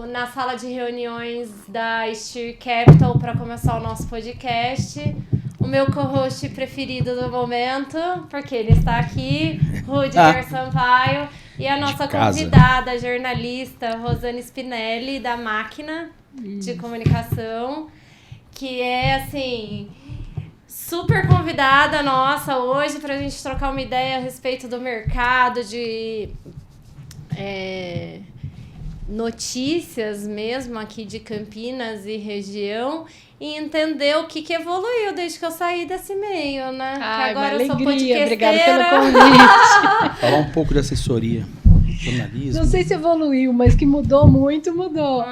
na sala de reuniões da Steer Capital para começar o nosso podcast. O meu co-host preferido do momento, porque ele está aqui, Rudiger Sampaio, e a nossa convidada, jornalista Rosane Spinelli, da Máquina de Comunicação, que é, assim, super convidada nossa hoje para a gente trocar uma ideia a respeito do mercado, de notícias mesmo aqui de Campinas e região, e entender o que evoluiu desde que eu saí desse meio, né? Ai, que agora uma eu sou alegria, podcasteira. obrigada pelo convite. Falar um pouco de assessoria, jornalismo. Não sei se evoluiu, mas que mudou muito, mudou.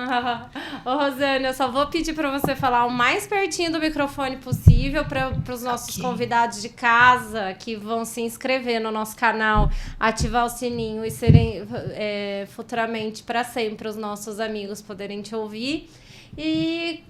Ô, Rosane, eu só vou pedir para você falar o mais pertinho do microfone possível para os nossos convidados de casa que vão se inscrever no nosso canal, ativar o sininho e serem futuramente, para sempre, os nossos amigos poderem te ouvir. E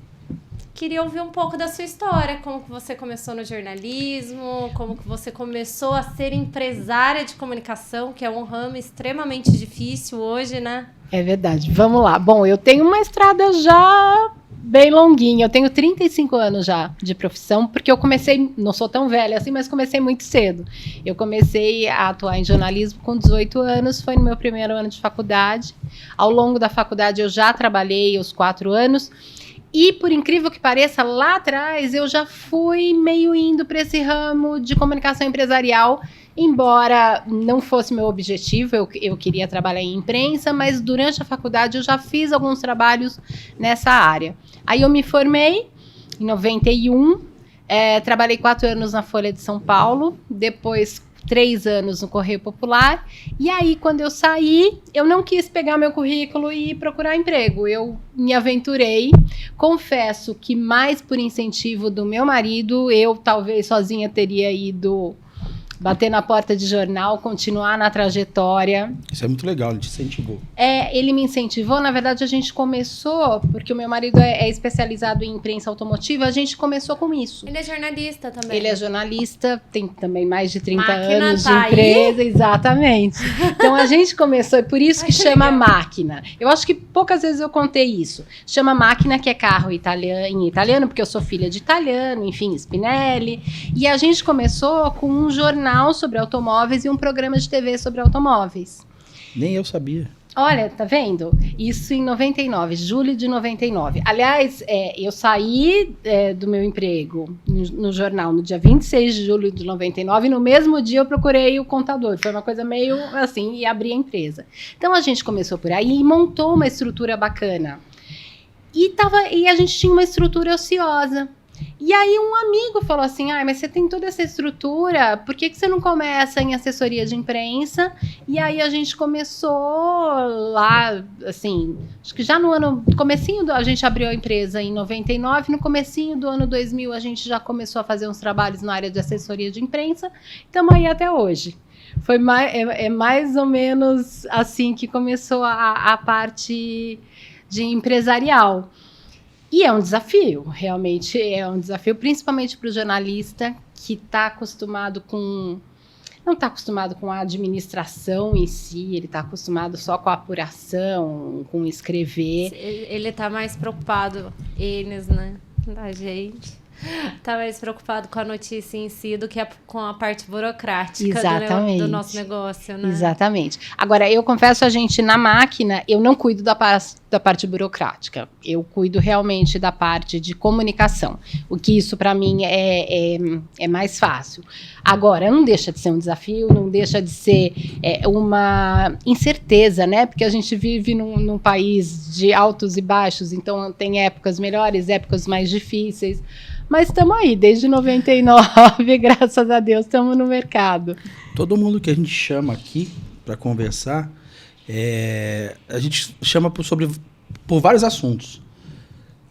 queria ouvir um pouco da sua história, como que você começou no jornalismo, como que você começou a ser empresária de comunicação, que é um ramo extremamente difícil hoje, né? É verdade, vamos lá. Bom, eu tenho uma estrada já bem longuinha, eu tenho 35 anos já de profissão, porque eu comecei, não sou tão velha assim, mas comecei muito cedo. Eu comecei a atuar em jornalismo com 18 anos, foi no meu primeiro ano de faculdade. Ao longo da faculdade eu já trabalhei os 4 anos, e, por incrível que pareça, lá atrás eu já fui meio indo para esse ramo de comunicação empresarial, embora não fosse meu objetivo, eu queria trabalhar em imprensa, mas durante a faculdade eu já fiz alguns trabalhos nessa área. Aí eu me formei em 91, trabalhei 4 anos na Folha de São Paulo, depois 3 anos no Correio Popular, e aí quando eu saí, eu não quis pegar meu currículo e procurar emprego, eu me aventurei, confesso que mais por incentivo do meu marido, eu talvez sozinha teria ido bater na porta de jornal, continuar na trajetória. Isso é muito legal, ele te incentivou. Ele me incentivou, na verdade a gente começou, porque o meu marido é especializado em imprensa automotiva, a gente começou com isso. Ele é jornalista também. Ele é jornalista, tem também mais de 30 Máquina anos tá de empresa, exatamente. Então a gente começou, é por isso que chama legal. Máquina. Eu acho que poucas vezes eu contei isso. Chama Máquina, que é carro em italiano, porque eu sou filha de italiano, enfim, Spinelli. E a gente começou com um jornal sobre automóveis e um programa de TV sobre automóveis. Nem eu sabia. Olha, tá vendo? Isso em 99, julho de 99. Aliás, eu saí do meu emprego no jornal no dia 26 de julho de 99 e no mesmo dia eu procurei o contador. Foi uma coisa meio assim, e abri a empresa. Então a gente começou por aí e montou uma estrutura bacana. E a gente tinha uma estrutura ociosa. E aí um amigo falou assim, mas você tem toda essa estrutura, por que você não começa em assessoria de imprensa? E aí a gente começou lá, assim, acho que já no comecinho, a gente abriu a empresa em 99, no comecinho do ano 2000 a gente já começou a fazer uns trabalhos na área de assessoria de imprensa, estamos aí até hoje. Foi mais ou menos assim que começou a parte de empresarial. E é um desafio, realmente é um desafio, principalmente para o jornalista que está acostumado não está acostumado com a administração em si, ele está acostumado só com a apuração, com escrever. Ele está mais preocupado, né, da gente. Tá mais preocupado com a notícia em si do que com a parte burocrática do nosso negócio, né? Exatamente. Agora, eu confesso a gente, na Máquina, eu não cuido da parte burocrática. Eu cuido realmente da parte de comunicação. O que isso, para mim, é mais fácil. Agora, não deixa de ser um desafio, não deixa de ser uma incerteza, né? Porque a gente vive num país de altos e baixos, então tem épocas melhores, épocas mais difíceis. Mas estamos aí, desde 99, graças a Deus, estamos no mercado. Todo mundo que a gente chama aqui para conversar, a gente chama por vários assuntos.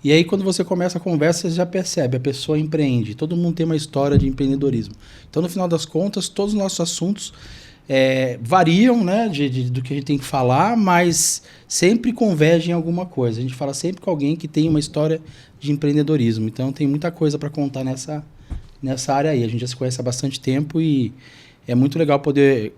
E aí, quando você começa a conversa, você já percebe, a pessoa empreende. Todo mundo tem uma história de empreendedorismo. Então, no final das contas, todos os nossos assuntos variam, né, do que a gente tem que falar, mas sempre convergem em alguma coisa. A gente fala sempre com alguém que tem uma história de empreendedorismo. Então, tem muita coisa para contar nessa área aí. A gente já se conhece há bastante tempo e é muito legal poder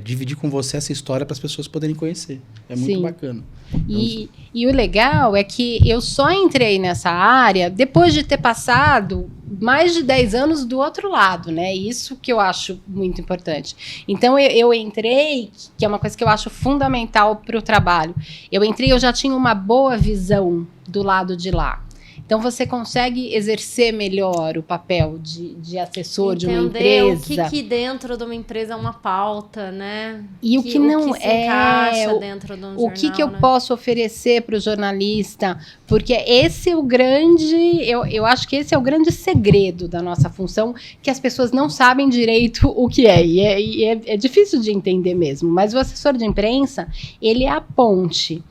dividir com você essa história para as pessoas poderem conhecer. É muito Sim. bacana. E o legal é que eu só entrei nessa área depois de ter passado mais de 10 anos do outro lado, né? Isso que eu acho muito importante. Então, eu entrei, que é uma coisa que eu acho fundamental para o trabalho. Eu entrei, eu já tinha uma boa visão do lado de lá. Então, você consegue exercer melhor o papel de assessor de uma Entender empresa. o que dentro de uma empresa é uma pauta, né? E o que não o que se é, encaixa dentro de um jornal, o que eu né? posso oferecer para o jornalista, porque esse é o grande, eu acho que esse é o grande segredo da nossa função, que as pessoas não sabem direito o que é, e é difícil de entender mesmo, mas o assessor de imprensa, ele é a ponte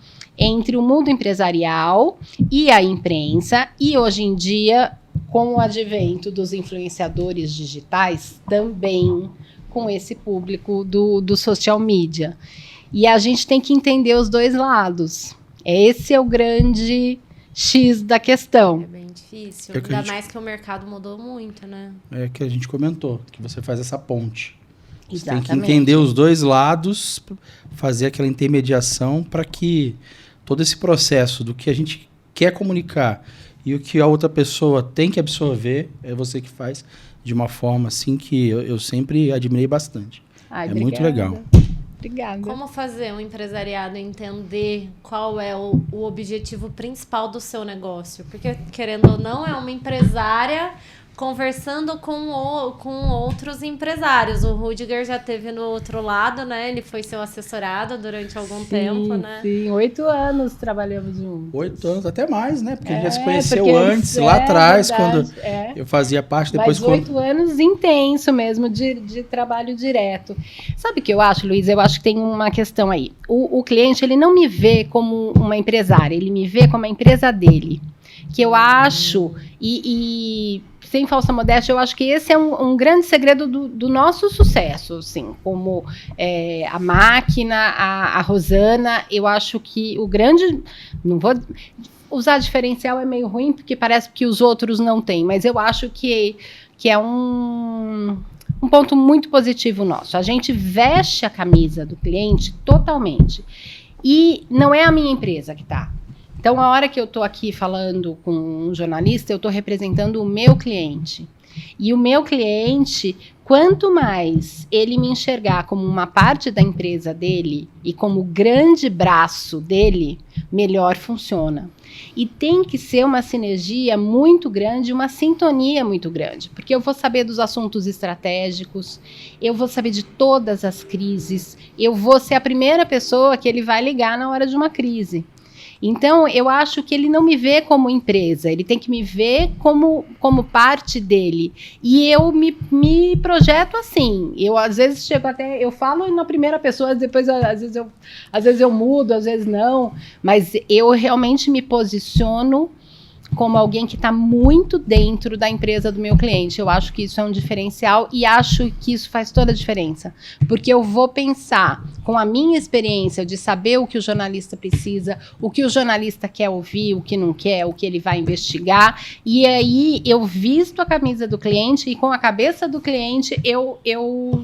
entre o mundo empresarial e a imprensa, e hoje em dia, com o advento dos influenciadores digitais, também com esse público do social media. E a gente tem que entender os dois lados. Esse é o grande X da questão. É bem difícil, É que ainda mais que o mercado mudou muito, né? É que a gente comentou, que você faz essa ponte. Você tem que Exatamente. entender os dois lados, fazer aquela intermediação para que todo esse processo do que a gente quer comunicar e o que a outra pessoa tem que absorver, é você que faz de uma forma assim que eu sempre admirei bastante. Ai, É muito legal. Obrigada. Como fazer um empresariado entender qual é o objetivo principal do seu negócio? Porque, querendo ou não, é uma empresária conversando com outros empresários. O Rudiger já esteve no outro lado, né? Ele foi seu assessorado durante algum tempo, né? Sim, 8 anos trabalhamos juntos. 8 anos, até mais, né? Porque a gente já se porque conheceu antes, lá atrás, verdade, quando eu fazia parte, depois Mas 8 anos intenso mesmo, de trabalho direto. Sabe o que eu acho, Luiz? Eu acho que tem uma questão aí. O cliente, ele não me vê como uma empresária, ele me vê como a empresa dele. Que eu acho, e sem falsa modéstia, eu acho que esse é um grande segredo do nosso sucesso, assim, como a Máquina, a Rosana, eu acho que o grande, não vou usar diferencial é meio ruim, porque parece que os outros não têm, mas eu acho que é um ponto muito positivo nosso. A gente veste a camisa do cliente totalmente, e não é a minha empresa que está. Então, a hora que eu estou aqui falando com um jornalista, eu estou representando o meu cliente. E o meu cliente, quanto mais ele me enxergar como uma parte da empresa dele e como grande braço dele, melhor funciona. E tem que ser uma sinergia muito grande, uma sintonia muito grande, porque eu vou saber dos assuntos estratégicos, eu vou saber de todas as crises, eu vou ser a primeira pessoa que ele vai ligar na hora de uma crise. Então, eu acho que ele não me vê como empresa, ele tem que me ver como parte dele. E eu me projeto assim. Eu, às vezes, chego até... Eu falo na primeira pessoa, depois, às vezes eu mudo, às vezes não. Mas eu realmente me posiciono como alguém que está muito dentro da empresa do meu cliente. Eu acho que isso é um diferencial e acho que isso faz toda a diferença. Porque eu vou pensar com a minha experiência de saber o que o jornalista precisa, o que o jornalista quer ouvir, o que não quer, o que ele vai investigar. E aí eu visto a camisa do cliente e com a cabeça do cliente eu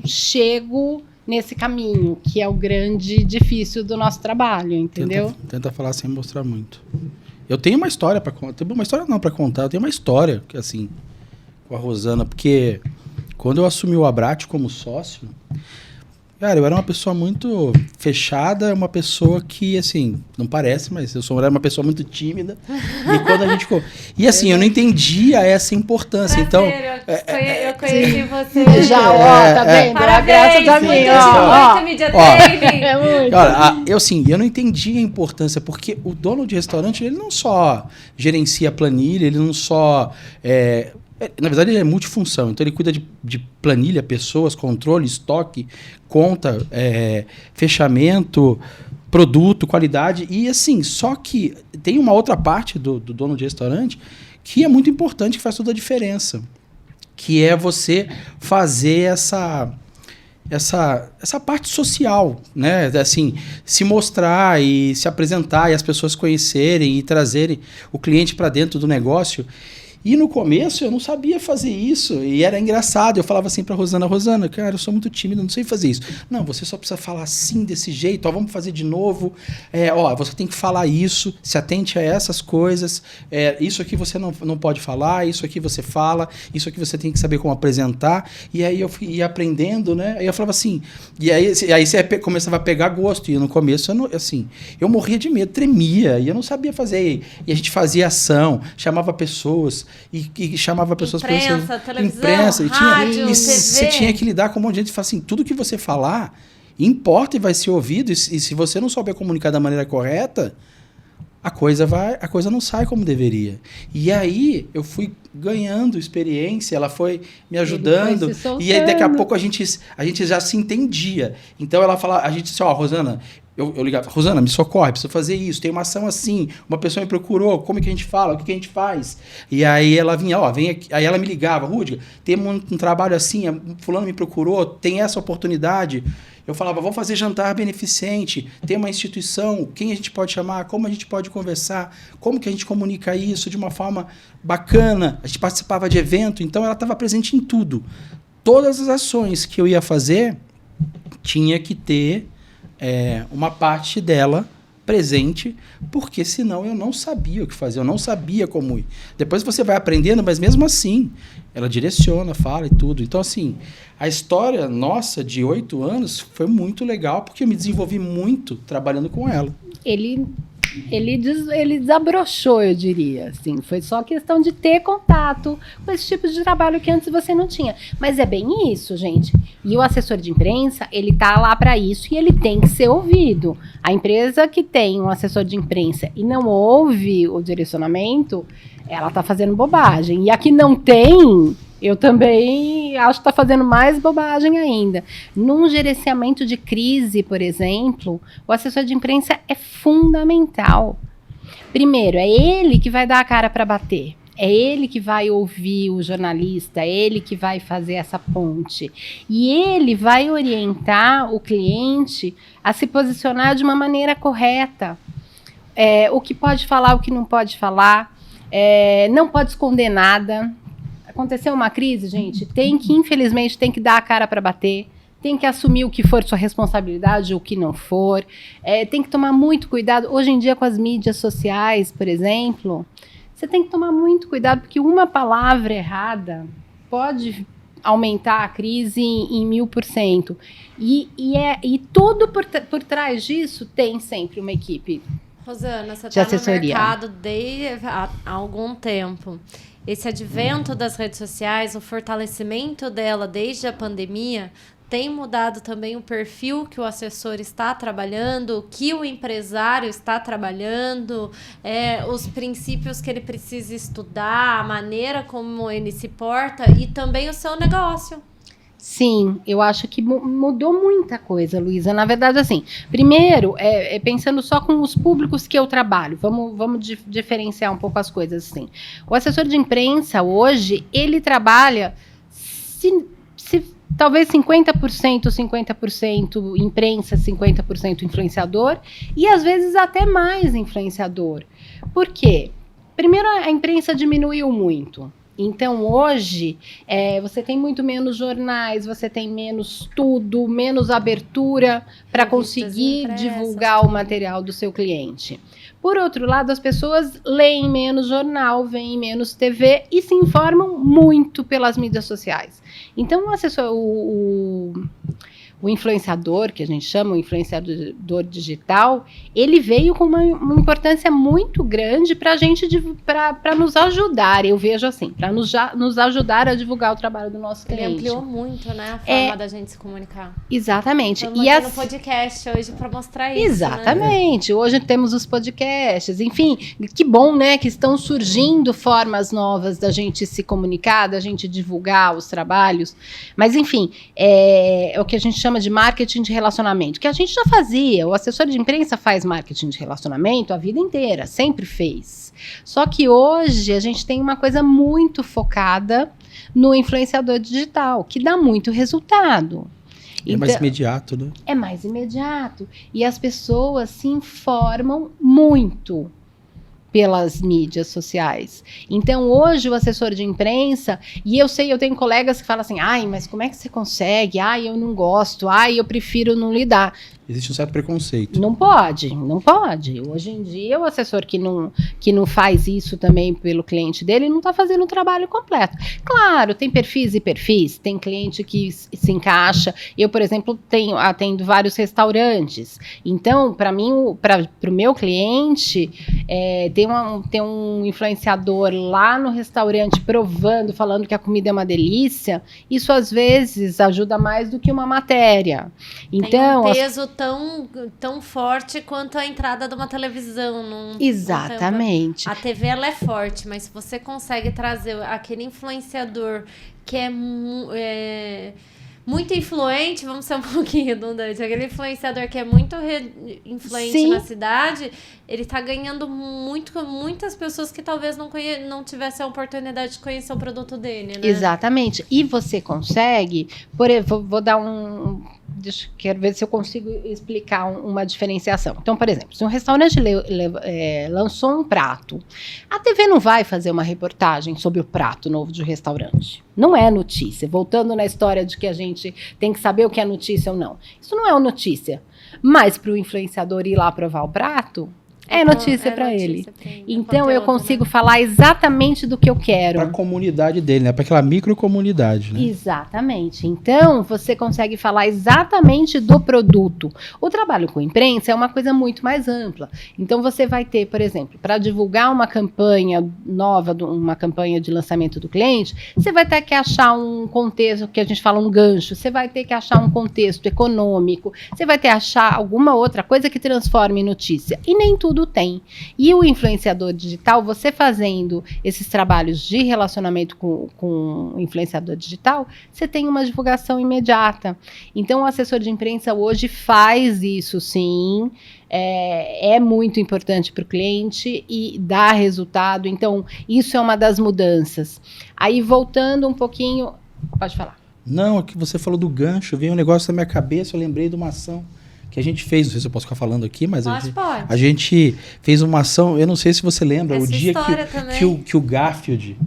chego nesse caminho, que é o grande difícil do nosso trabalho, entendeu? Tenta falar sem mostrar muito. Eu tenho uma história para contar. Uma história não para contar, eu tenho uma história, assim, com a Rosana, porque quando eu assumi o Abrat como sócio, cara, eu era uma pessoa muito fechada, uma pessoa que, assim, não parece, mas eu era uma pessoa muito tímida. E quando a gente... E assim, eu não entendia essa importância. Então, eu conheci você. Já, tá vendo? Parabéns, Graças a mim, muito media training. É muito. Olha, eu não entendia a importância, porque o dono de restaurante, ele não só gerencia a planilha, ele não só... na verdade, ele é multifunção. Então, ele cuida de planilha, pessoas, controle, estoque, conta, fechamento, produto, qualidade. E assim, só que tem uma outra parte do dono de restaurante que é muito importante, que faz toda a diferença. Que é você fazer essa parte social, né? Assim, se mostrar e se apresentar e as pessoas conhecerem e trazerem o cliente para dentro do negócio. E no começo eu não sabia fazer isso. E era engraçado. Eu falava assim pra Rosana, cara, eu sou muito tímido, não sei fazer isso. Não, você só precisa falar assim, desse jeito. Ó, vamos fazer de novo. Você tem que falar isso. Se atente a essas coisas. Isso aqui você não pode falar. Isso aqui você fala. Isso aqui você tem que saber como apresentar. E aí eu ia aprendendo, né? Aí eu falava assim... E aí você começava a pegar gosto. E no começo, eu morria de medo, tremia. E eu não sabia fazer. E a gente fazia ação, chamava pessoas... E chamava pessoas para televisão, rádio, TV. Você tinha que lidar com um monte de gente e falar assim, tudo que você falar importa e vai ser ouvido, e se você não souber comunicar da maneira correta, a coisa não sai como deveria. E aí eu fui ganhando experiência, ela foi me ajudando, e aí daqui a pouco a gente já se entendia. Então ela falava, a gente disse, Rosana, eu ligava, Rosana, me socorre, preciso fazer isso, tem uma ação assim, uma pessoa me procurou, como é que a gente fala, o que a gente faz? E aí ela vinha, vem aqui, aí ela me ligava, Rudiger, tem um trabalho assim, fulano me procurou, tem essa oportunidade. Eu falava, vamos fazer jantar beneficente, tem uma instituição, quem a gente pode chamar, como a gente pode conversar, como que a gente comunica isso de uma forma bacana. A gente participava de evento, então ela estava presente em tudo. Todas as ações que eu ia fazer, tinha que ter uma parte dela presente, porque senão eu não sabia o que fazer, eu não sabia como ir. Depois você vai aprendendo, mas mesmo assim, ela direciona, fala e tudo. Então, assim, a história nossa de 8 anos foi muito legal, porque eu me desenvolvi muito trabalhando com ela. Ele desabrochou, eu diria, assim, foi só questão de ter contato com esse tipo de trabalho que antes você não tinha. Mas é bem isso, gente. E o assessor de imprensa, ele tá lá para isso e ele tem que ser ouvido. A empresa que tem um assessor de imprensa e não ouve o direcionamento, ela tá fazendo bobagem. E a que não tem... Eu também acho que está fazendo mais bobagem ainda. Num gerenciamento de crise, por exemplo, o assessor de imprensa é fundamental. Primeiro, é ele que vai dar a cara para bater. É ele que vai ouvir o jornalista, é ele que vai fazer essa ponte. E ele vai orientar o cliente a se posicionar de uma maneira correta. O que pode falar, o que não pode falar. Não pode esconder nada. Aconteceu uma crise, gente, infelizmente, tem que dar a cara para bater, tem que assumir o que for sua responsabilidade ou o que não for, tem que tomar muito cuidado. Hoje em dia, com as mídias sociais, por exemplo, você tem que tomar muito cuidado, porque uma palavra errada pode aumentar a crise em 1000%. E tudo por trás disso tem sempre uma equipe. Rosana, você está no mercado há algum tempo. Esse advento das redes sociais, o fortalecimento dela desde a pandemia, tem mudado também o perfil que o assessor está trabalhando, o que o empresário está trabalhando, os princípios que ele precisa estudar, a maneira como ele se porta e também o seu negócio. Sim, eu acho que mudou muita coisa, Luísa. Na verdade, assim, primeiro, pensando só com os públicos que eu trabalho, vamos diferenciar um pouco as coisas, assim. O assessor de imprensa, hoje, ele trabalha, talvez 50% imprensa, 50% influenciador, e às vezes até mais influenciador. Por quê? Primeiro, a imprensa diminuiu muito. Então, hoje, você tem muito menos jornais, você tem menos tudo, menos abertura para conseguir divulgar o material do seu cliente. Por outro lado, as pessoas leem menos jornal, veem menos TV e se informam muito pelas mídias sociais. Então, o influenciador, que a gente chama, o influenciador digital, ele veio com uma importância muito grande para a gente, para nos ajudar, eu vejo assim, para nos ajudar a divulgar o trabalho do nosso cliente. Ele ampliou muito, né, a forma da gente se comunicar. Exatamente. Estamos aqui no podcast hoje para mostrar isso. Exatamente. Né? Hoje temos os podcasts, enfim, que bom, né, que estão surgindo formas novas da gente se comunicar, da gente divulgar os trabalhos, mas enfim, é o que a gente chama de marketing de relacionamento, que a gente já fazia. O assessor de imprensa faz marketing de relacionamento a vida inteira, sempre fez. Só que hoje a gente tem uma coisa muito focada no influenciador digital, que dá muito resultado. Mais imediato, né? É mais imediato. E as pessoas se informam muito pelas mídias sociais. Então, hoje, o assessor de imprensa, e eu tenho colegas que falam assim, ai, mas como é que você consegue? Ai, eu não gosto, ai, eu prefiro não lidar. Existe um certo preconceito. Não pode. Hoje em dia, o assessor que não faz isso também pelo cliente dele, não está fazendo o trabalho completo. Claro, tem perfis e perfis, tem cliente que se encaixa. Eu, por exemplo, atendo vários restaurantes. Então, para mim, para o meu cliente, ter um influenciador lá no restaurante provando, falando que a comida é uma delícia, isso às vezes ajuda mais do que uma matéria. Então, tem um peso tão forte quanto a entrada de uma televisão. Exatamente. A TV, ela é forte, mas se você consegue trazer aquele influenciador que é muito influente, vamos ser um pouquinho redundante, aquele influenciador que é muito influente Sim. na cidade, ele tá ganhando muito com muitas pessoas que talvez não tivessem a oportunidade de conhecer o produto dele, né? Exatamente. E você consegue, vou dar quero ver se eu consigo explicar uma diferenciação. Então, por exemplo, se um restaurante lançou um prato, a TV não vai fazer uma reportagem sobre o prato novo de restaurante. Não é notícia. Voltando na história de que a gente tem que saber o que é notícia ou não. Isso não é uma notícia. Mas para o influenciador ir lá provar o prato, é notícia para ele. Então, eu consigo falar exatamente do que eu quero. Para a comunidade dele, né? Para aquela microcomunidade, né? Exatamente. Então, você consegue falar exatamente do produto. O trabalho com imprensa é uma coisa muito mais ampla. Então, você vai ter, por exemplo, para divulgar uma campanha nova, uma campanha de lançamento do cliente, você vai ter que achar um contexto, que a gente fala um gancho, você vai ter que achar um contexto econômico, você vai ter que achar alguma outra coisa que transforme em notícia. E nem tudo tem. E o influenciador digital, você fazendo esses trabalhos de relacionamento com o influenciador digital, você tem uma divulgação imediata. Então, o assessor de imprensa hoje faz isso, sim. É muito importante para o cliente e dá resultado. Então, isso é uma das mudanças. Aí, voltando um pouquinho... Pode falar. Não, aqui você falou do gancho, veio um negócio na minha cabeça, eu lembrei de uma ação que a gente fez, não sei se eu posso ficar falando aqui, mas pode. A gente fez uma ação, eu não sei se você lembra, essa o dia que o Garfield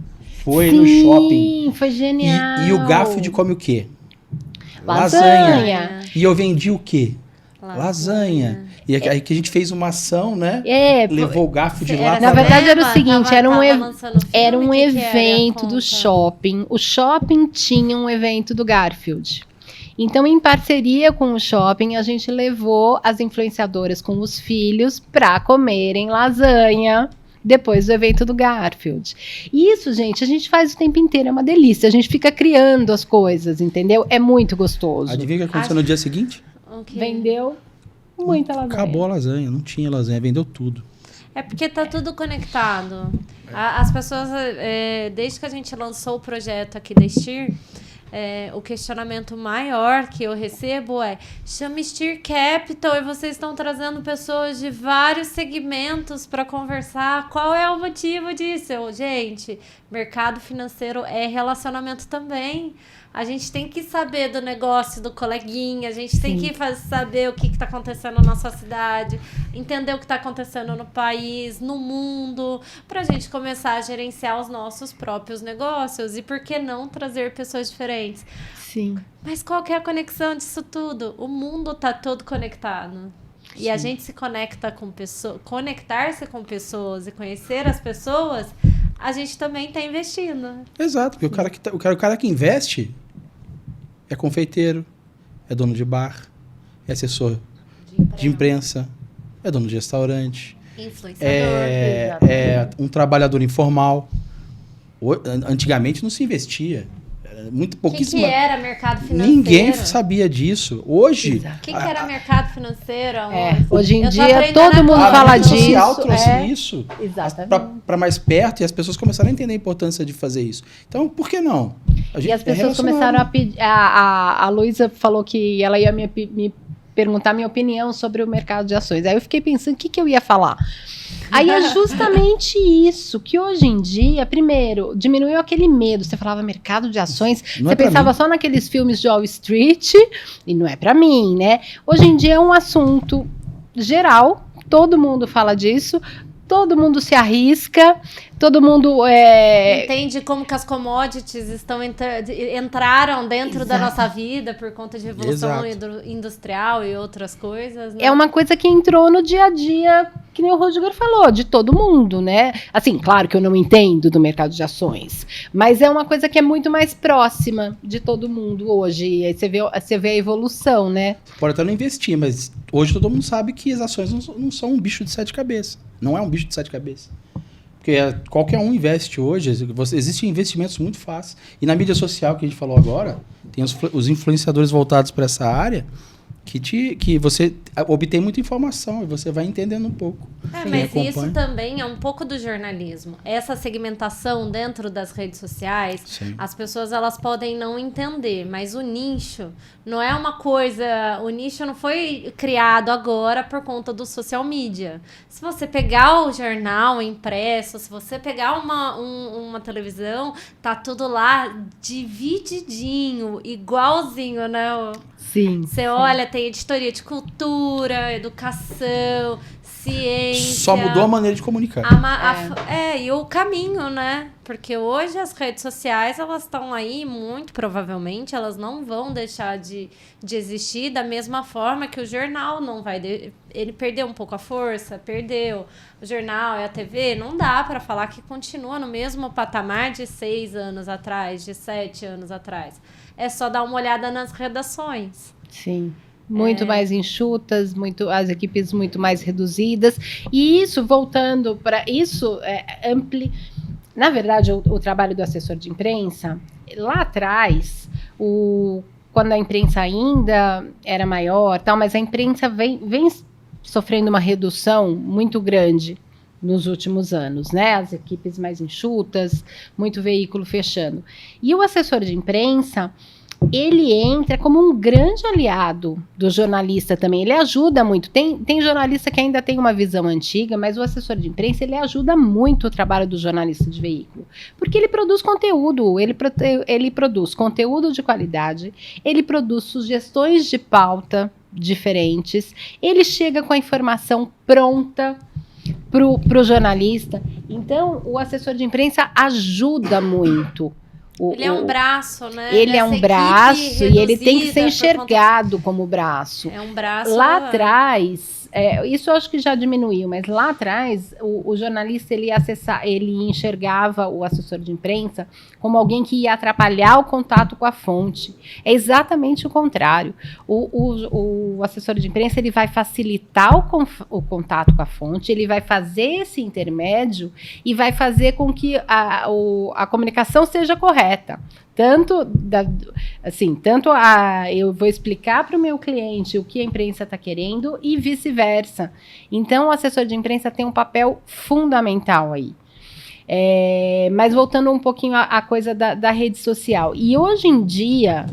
foi Sim, no shopping. Sim, foi genial. E o Garfield come o quê? Lasanha. E eu vendi o quê? Lasanha. E aí que a gente fez uma ação, né? Levou o Garfield lá. Na verdade era o seguinte, era um evento do shopping. O shopping tinha um evento do Garfield. Então, em parceria com o shopping, a gente levou as influenciadoras com os filhos para comerem lasanha depois do evento do Garfield. Isso, gente, a gente faz o tempo inteiro, é uma delícia. A gente fica criando as coisas, entendeu? É muito gostoso. Adivinha o que aconteceu no dia seguinte? Vendeu muita lasanha. Acabou a lasanha, não tinha lasanha, vendeu tudo. É porque tá tudo conectado. As pessoas, desde que a gente lançou o projeto aqui da Steer, o questionamento maior que eu recebo chama Steer Capital e vocês estão trazendo pessoas de vários segmentos para conversar. Qual é o motivo disso? Gente, mercado financeiro é relacionamento também. A gente tem que saber do negócio do coleguinha, a gente tem que saber o que está acontecendo na nossa cidade, entender o que está acontecendo no país, no mundo, para a gente começar a gerenciar os nossos próprios negócios. E por que não trazer pessoas diferentes? Sim. Mas qual que é a conexão disso tudo? O mundo está todo conectado. E a gente se conecta com pessoas, conectar-se com pessoas e conhecer as pessoas, a gente também está investindo. Exato, porque o cara que investe é confeiteiro, é dono de bar, é assessor de imprensa, é dono de restaurante, é um trabalhador informal. Antigamente não se investia. Muito pouquíssimo. O que era mercado financeiro? Ninguém sabia disso. Hoje... O que era mercado financeiro? Hoje em dia todo mundo fala disso. A rede social trouxe isso para mais perto e as pessoas começaram a entender a importância de fazer isso. Então, por que não? E as pessoas começaram a pedir... A Luísa falou que ela ia me perguntar minha opinião sobre o mercado de ações. Aí eu fiquei pensando o que eu ia falar. Aí é justamente isso, que hoje em dia, primeiro, diminuiu aquele medo. Você falava mercado de ações, você pensava só naqueles filmes de Wall Street, e não é pra mim, né? Hoje em dia é um assunto geral, todo mundo fala disso, todo mundo se arrisca, todo mundo entende como que as commodities entraram dentro da nossa vida por conta de revolução industrial e outras coisas, né? É uma coisa que entrou no dia a dia, que nem o Rudiger falou, de todo mundo, né? Assim, claro que eu não entendo do mercado de ações, mas é uma coisa que é muito mais próxima de todo mundo hoje. E aí você vê a evolução, né? Você pode até não investir, mas hoje todo mundo sabe que as ações não são um bicho de 7 cabeças. Não é um bicho de 7 cabeças. Porque qualquer um investe hoje. Existem investimentos muito fáceis. E na mídia social que a gente falou agora, tem os influenciadores voltados para essa área que você obtém muita informação e você vai entendendo um pouco. Mas isso também é um pouco do jornalismo. Essa segmentação dentro das redes sociais, sim, as pessoas elas podem não entender, mas o nicho não é uma coisa... O nicho não foi criado agora por conta do social media. Se você pegar o jornal impresso, se você pegar uma televisão, tá tudo lá divididinho, igualzinho, né? Sim. Você olha, tem editoria de cultura, educação, ciência. Só mudou a maneira de comunicar. E o caminho, né? Porque hoje as redes sociais, elas estão aí, muito provavelmente, elas não vão deixar de existir da mesma forma que o jornal não vai... Ele perdeu um pouco a força, perdeu. O jornal e a TV, não dá para falar que continua no mesmo patamar de 6 anos atrás, de 7 anos atrás. É só dar uma olhada nas redações. Sim. Muito mais enxutas, as equipes muito mais reduzidas. E isso, voltando para isso, na verdade, o trabalho do assessor de imprensa, lá atrás, quando a imprensa ainda era maior, mas a imprensa vem sofrendo uma redução muito grande nos últimos anos, né? As equipes mais enxutas, muito veículo fechando. E o assessor de imprensa, ele entra como um grande aliado do jornalista também. Ele ajuda muito. Tem jornalista que ainda tem uma visão antiga, mas o assessor de imprensa, ele ajuda muito o trabalho do jornalista de veículo. Porque ele produz conteúdo, ele produz conteúdo de qualidade, ele produz sugestões de pauta diferentes, ele chega com a informação pronta pro jornalista. Então, o assessor de imprensa ajuda muito. Ele é um braço, né? Ele é um braço e ele tem que ser enxergado como braço. É um braço. Lá atrás, isso eu acho que já diminuiu, mas lá atrás o jornalista ele enxergava o assessor de imprensa como alguém que ia atrapalhar o contato com a fonte. É exatamente o contrário. O assessor de imprensa ele vai facilitar o contato com a fonte, ele vai fazer esse intermédio e vai fazer com que a comunicação seja correta. Eu vou explicar para o meu cliente o que a imprensa está querendo e vice-versa. Então, o assessor de imprensa tem um papel fundamental aí. Mas voltando um pouquinho à coisa da rede social. E hoje em dia,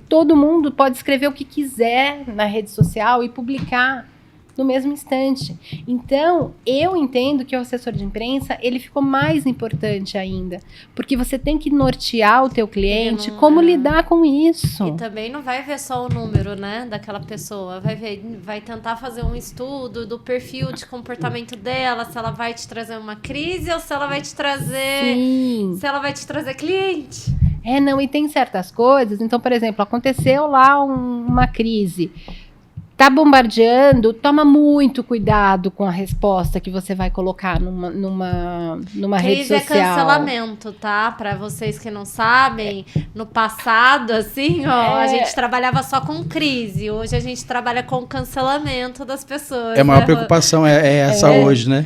todo mundo pode escrever o que quiser na rede social e publicar no mesmo instante. Então, eu entendo que o assessor de imprensa, ele ficou mais importante ainda, porque você tem que nortear o teu cliente como lidar com isso. E também não vai ver só o número, né, daquela pessoa, vai tentar fazer um estudo do perfil de comportamento dela, se ela vai te trazer uma crise ou se ela vai te trazer... Sim. Se ela vai te trazer cliente. E tem certas coisas, então, por exemplo, aconteceu lá uma crise, tá bombardeando, toma muito cuidado com a resposta que você vai colocar numa rede social. Crise é cancelamento, tá? Pra vocês que não sabem, no passado, assim, a gente trabalhava ssó com crise. Hoje a gente trabalha com cancelamento das pessoas. A maior preocupação é essa hoje, né?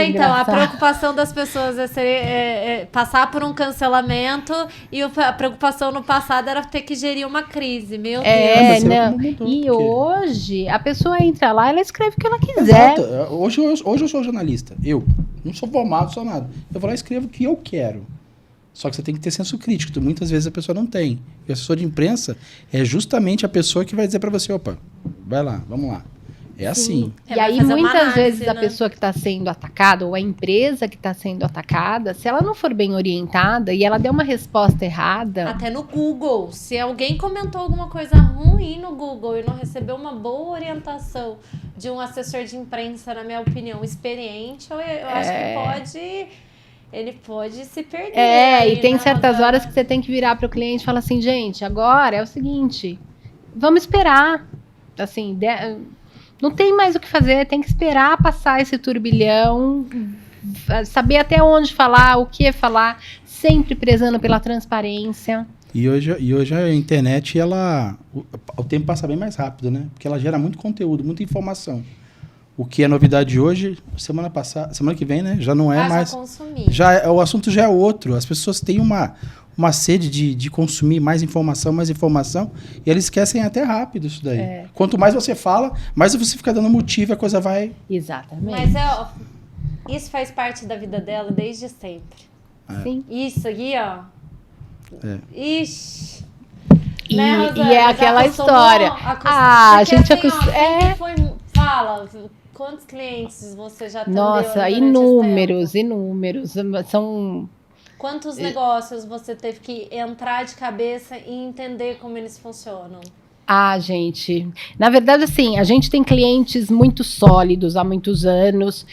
Então, a preocupação das pessoas é passar por um cancelamento e a preocupação no passado era ter que gerir uma crise. Meu Deus. E hoje a pessoa entra lá, ela escreve o que ela quiser. Exato. Hoje eu sou jornalista. Eu não sou formado, sou nada. Eu vou lá e escrevo o que eu quero. Só que você tem que ter senso crítico. Muitas vezes a pessoa não tem. E o assessor de imprensa é justamente a pessoa que vai dizer para você, opa, vai lá, vamos lá. É assim. E vai aí, fazer uma muitas análise, vezes, a né? pessoa que está sendo atacada, ou a empresa que está sendo atacada, se ela não for bem orientada e ela der uma resposta errada... Até no Google. Se alguém comentou alguma coisa ruim no Google e não recebeu uma boa orientação de um assessor de imprensa, na minha opinião, experiente, eu acho que ele pode se perder. E tem né, certas Rosana? horas que você tem que virar para o cliente e falar assim, gente, agora é o seguinte, vamos esperar. Assim, não tem mais o que fazer, tem que esperar passar esse turbilhão, saber até onde falar, o que falar, sempre prezando pela transparência. E hoje a internet, o tempo passa bem mais rápido, né? Porque ela gera muito conteúdo, muita informação. O que é novidade hoje, semana que vem, né? Já não é mais. Consumir. O assunto já é outro. As pessoas têm uma sede de consumir mais informação, e eles esquecem até rápido isso daí. Quanto mais você fala, mais você fica dando motivo, a coisa vai... Exatamente. Mas isso faz parte da vida dela desde sempre. Sim. Isso aqui, ó. Ixi. E, Né, e Rosana? é aquela história. A gente Fala, quantos clientes você já atendeu? Nossa, inúmeros. São... Quantos negócios você teve que entrar de cabeça e entender como eles funcionam? Gente, na verdade, assim, a gente tem clientes muito sólidos há muitos anos,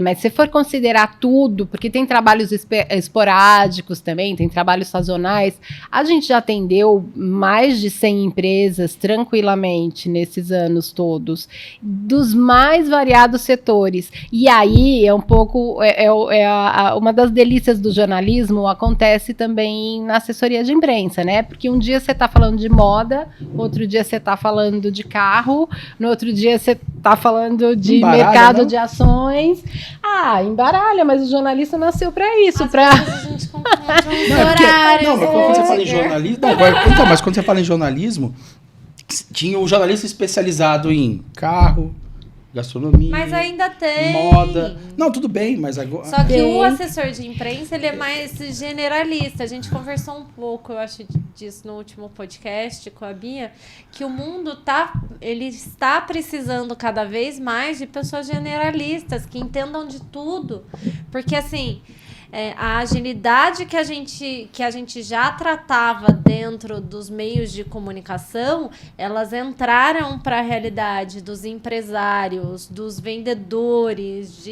mas se for considerar tudo, porque tem trabalhos esporádicos também, tem trabalhos sazonais, a gente já atendeu mais de 100 empresas tranquilamente nesses anos todos, dos mais variados setores. E aí é um pouco, uma das delícias do jornalismo acontece também na assessoria de imprensa, né? Porque um dia você está falando de moda, outro dia você está falando de carro, no outro dia você está falando de mercado de ações. Embaralha, mas o jornalista nasceu para isso. Às vezes a gente confunde uns horários. Não, mas quando você fala em jornalismo... mas quando você fala em jornalismo, tinha um jornalista especializado em carro, gastronomia, mas ainda tem moda. Não, tudo bem, mas agora... Só que o assessor de imprensa, ele é mais generalista. A gente conversou um pouco, eu acho, disso no último podcast com a Bia, que o mundo ele está precisando cada vez mais de pessoas generalistas, que entendam de tudo. Porque, assim... a agilidade que a gente já tratava dentro dos meios de comunicação, elas entraram para a realidade dos empresários, dos vendedores,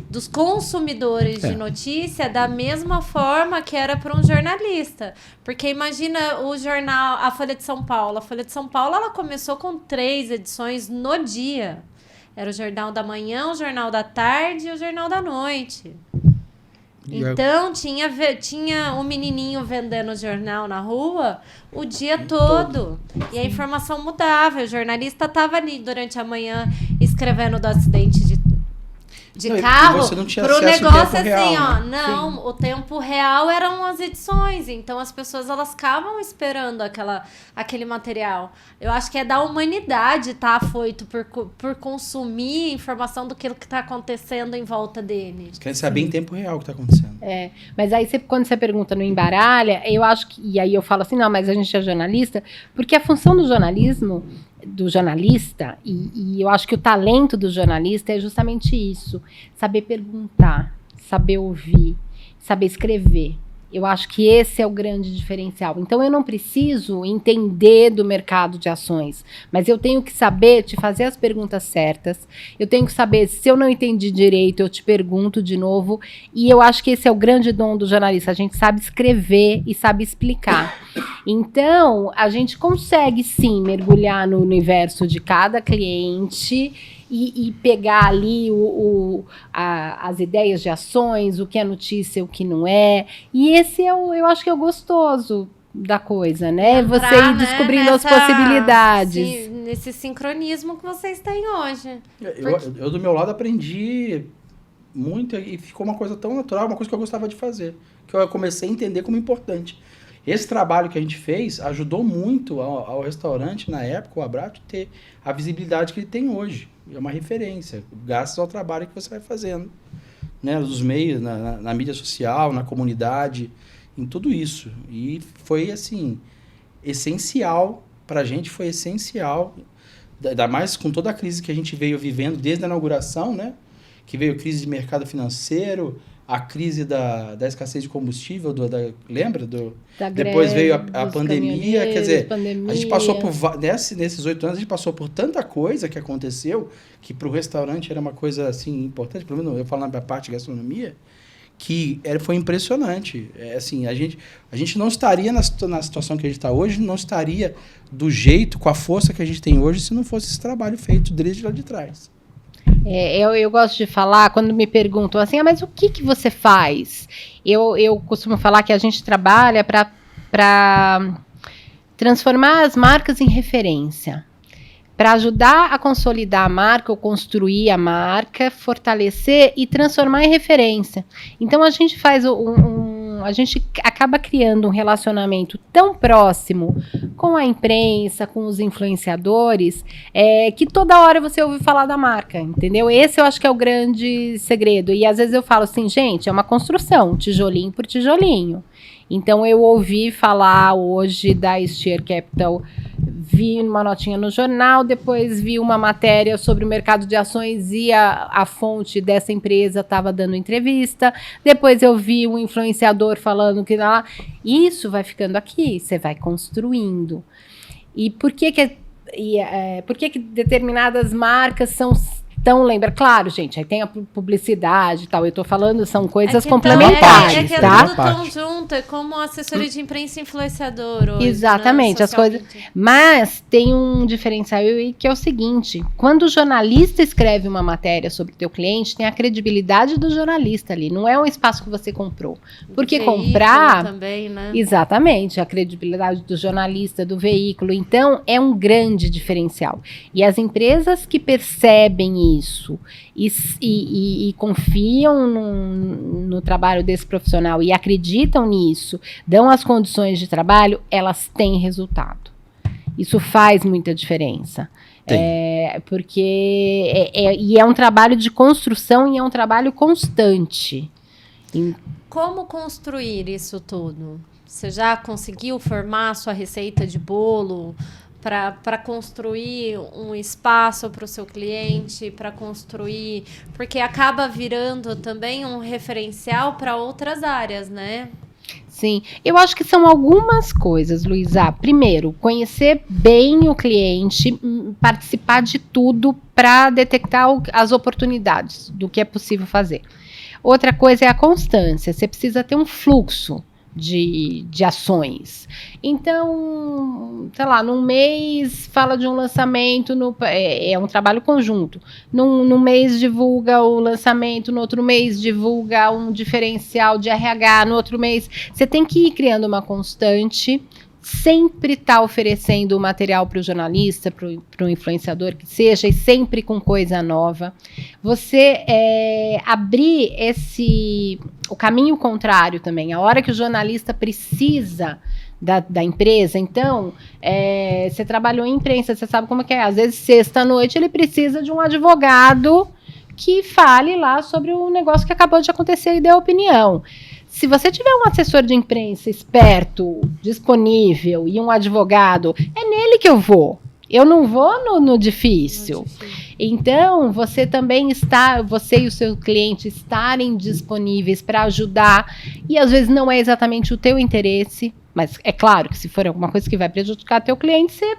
dos consumidores de notícia, da mesma forma que era para um jornalista. Porque imagina o jornal, a Folha de São Paulo. A Folha de São Paulo, ela começou com 3 edições no dia. Era o Jornal da Manhã, o Jornal da Tarde e o Jornal da Noite. Então, tinha um menininho vendendo jornal na rua o dia todo. E a informação mudava. O jornalista estava ali durante a manhã escrevendo do acidente de carro para o negócio assim, real, né? Não, sim. O tempo real eram as edições. Então, as pessoas, elas ficavam esperando aquele material. Eu acho que é da humanidade tá afoito por consumir informação do que está acontecendo em volta dele. Quer saber em tempo real o que está acontecendo. Mas aí, quando você pergunta no embaralha, eu acho que... E aí eu falo assim, não, mas a gente é jornalista. Porque a função do jornalismo... do jornalista, e eu acho que o talento do jornalista é justamente isso, saber perguntar, saber ouvir, saber escrever. Eu acho que esse é o grande diferencial. Então, eu não preciso entender do mercado de ações, mas eu tenho que saber te fazer as perguntas certas, eu tenho que saber, se eu não entendi direito, eu te pergunto de novo, e eu acho que esse é o grande dom do jornalista, a gente sabe escrever e sabe explicar. Então, a gente consegue, sim, mergulhar no universo de cada cliente e pegar ali as ideias de ações, o que é notícia, o que não é. E esse eu acho que é o gostoso da coisa, né? Você ir descobrindo as possibilidades. Nesse sincronismo que vocês têm hoje. Eu do meu lado, aprendi muito e ficou uma coisa tão natural, uma coisa que eu gostava de fazer, que eu comecei a entender como importante. Esse trabalho que a gente fez ajudou muito ao restaurante, na época, o Abrato, ter a visibilidade que ele tem hoje. É uma referência, graças ao trabalho que você vai fazendo, né? Nos meios, na mídia social, na comunidade, em tudo isso. E foi, assim, essencial, pra gente foi essencial ainda mais com toda a crise que a gente veio vivendo desde a inauguração, né? Que veio a crise de mercado financeiro, a crise da escassez de combustível, lembra? Depois veio a pandemia, quer dizer, a gente passou nesses 8 anos, a gente passou por tanta coisa que aconteceu, que para o restaurante era uma coisa assim importante, pelo menos eu falo na parte de gastronomia, que foi impressionante. Assim, a gente não estaria na situação que a gente está hoje, não estaria do jeito, com a força que a gente tem hoje, se não fosse esse trabalho feito desde lá de trás. Eu gosto de falar, quando me perguntam assim, mas o que você faz? Eu costumo falar que a gente trabalha para transformar as marcas em referência, para ajudar a consolidar a marca ou construir a marca, fortalecer e transformar em referência. Então a gente faz a gente acaba criando um relacionamento tão próximo com a imprensa, com os influenciadores, que toda hora você ouve falar da marca, entendeu? Esse eu acho que é o grande segredo. E às vezes eu falo assim, gente, é uma construção, tijolinho por tijolinho. Então eu ouvi falar hoje da Steer Capital, vi uma notinha no jornal, depois vi uma matéria sobre o mercado de ações e a fonte dessa empresa estava dando entrevista, depois eu vi um influenciador falando que lá, isso vai ficando aqui, você vai construindo. E por que determinadas marcas são tão claro, gente, aí tem a publicidade e tal, eu tô falando, são coisas complementares, que tá? Tudo tão junto, é como assessoria de imprensa e influenciador hoje, exatamente, né? as coisas, mas tem um diferencial que é o seguinte, quando o jornalista escreve uma matéria sobre o teu cliente, tem a credibilidade do jornalista ali, não é um espaço que você comprou, porque comprar também, né? Exatamente, a credibilidade do jornalista, do veículo, então é um grande diferencial, e as empresas que percebem isso e confiam no trabalho desse profissional e acreditam nisso, dão as condições de trabalho, elas têm resultado. Isso faz muita diferença. Porque é um trabalho de construção e é um trabalho constante. Como construir isso tudo? Você já conseguiu formar a sua receita de bolo para construir um espaço para o seu cliente, para construir... Porque acaba virando também um referencial para outras áreas, né? Sim, eu acho que são algumas coisas, Luísa. Primeiro, conhecer bem o cliente, participar de tudo para detectar as oportunidades do que é possível fazer. Outra coisa é a constância, você precisa ter um fluxo de ações. Então, sei lá, num mês fala de um lançamento, é um trabalho conjunto. Num mês divulga o lançamento, no outro mês divulga um diferencial de RH, no outro mês. Você tem que ir criando uma constante, sempre tá oferecendo o material para o jornalista, para o influenciador que seja, e sempre com coisa nova. Você abrir o caminho contrário também, a hora que o jornalista precisa da empresa. Então, você trabalhou em imprensa, você sabe como é que é. Às vezes, sexta-noite, ele precisa de um advogado que fale lá sobre o negócio que acabou de acontecer e dê opinião. Se você tiver um assessor de imprensa esperto, disponível e um advogado, é nele que eu vou. Eu não vou no difícil. Então, você também você e o seu cliente estarem disponíveis para ajudar, e às vezes não é exatamente o teu interesse, mas é claro que se for alguma coisa que vai prejudicar teu cliente, você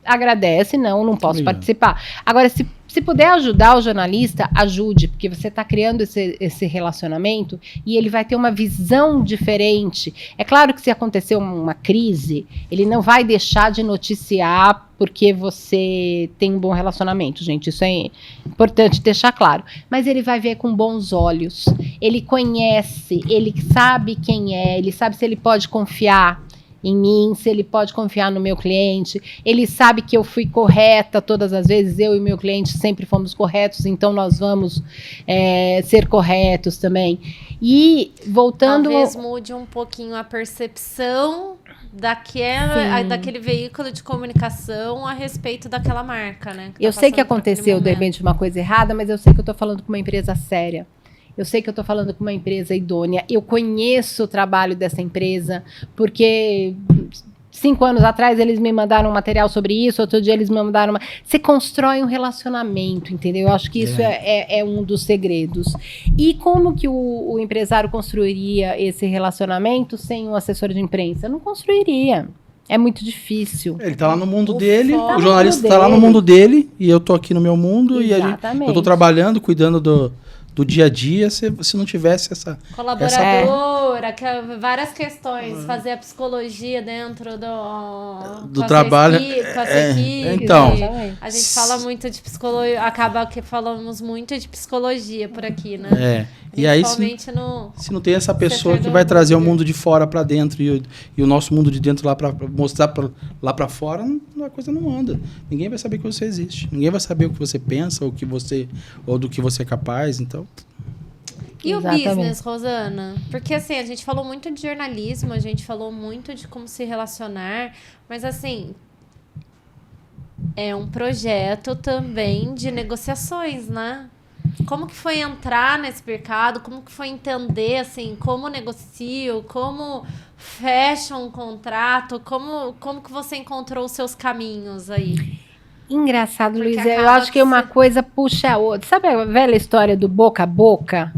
agradece, não posso participar. Agora, se puder ajudar o jornalista, ajude, porque você está criando esse relacionamento e ele vai ter uma visão diferente. É claro que se acontecer uma crise, ele não vai deixar de noticiar porque você tem um bom relacionamento, gente. Isso é importante deixar claro. Mas ele vai ver com bons olhos. Ele conhece, ele sabe quem é, ele sabe se ele pode confiar em mim, se ele pode confiar no meu cliente, ele sabe que eu fui correta todas as vezes, eu e meu cliente sempre fomos corretos, então nós vamos ser corretos também. E voltando... Talvez mude um pouquinho a percepção daquele veículo de comunicação a respeito daquela marca, né? Eu sei que aconteceu, de repente, uma coisa errada, mas eu sei que eu estou falando com uma empresa séria. Eu sei que eu estou falando com uma empresa idônea. Eu conheço o trabalho dessa empresa, porque 5 anos atrás eles me mandaram um material sobre isso, outro dia eles me mandaram uma... Você constrói um relacionamento, entendeu? Eu acho que isso é um dos segredos. E como que o empresário construiria esse relacionamento sem um assessor de imprensa? Não construiria. É muito difícil. Ele tá lá no mundo dele, foco o jornalista tá lá no mundo dele, e eu tô aqui no meu mundo, Exatamente. eu tô trabalhando, cuidando do dia a dia, se não tivesse essa... Colaboradora, várias questões, fazer a psicologia dentro do trabalho. Com a sua equipe. Então, a gente fala muito de psicologia, acaba que falamos muito de psicologia por aqui, né? E aí, Principalmente se não tem essa pessoa que vai trazer o mundo de fora para dentro e o nosso mundo de dentro lá para mostrar lá para fora, a coisa não anda. Ninguém vai saber que você existe. Ninguém vai saber o que você pensa, ou do que você é capaz, então... E Exatamente. o business, Rosana? Porque, assim, a gente falou muito de jornalismo, a gente falou muito de como se relacionar, mas, assim, é um projeto também de negociações, né? Como que foi entrar nesse mercado? Como que foi entender, assim, como negocio, como fecha um contrato? Como que você encontrou os seus caminhos aí? Engraçado, Porque Luísa, eu acaba acho que uma coisa puxa a outra. Sabe a velha história do boca a boca?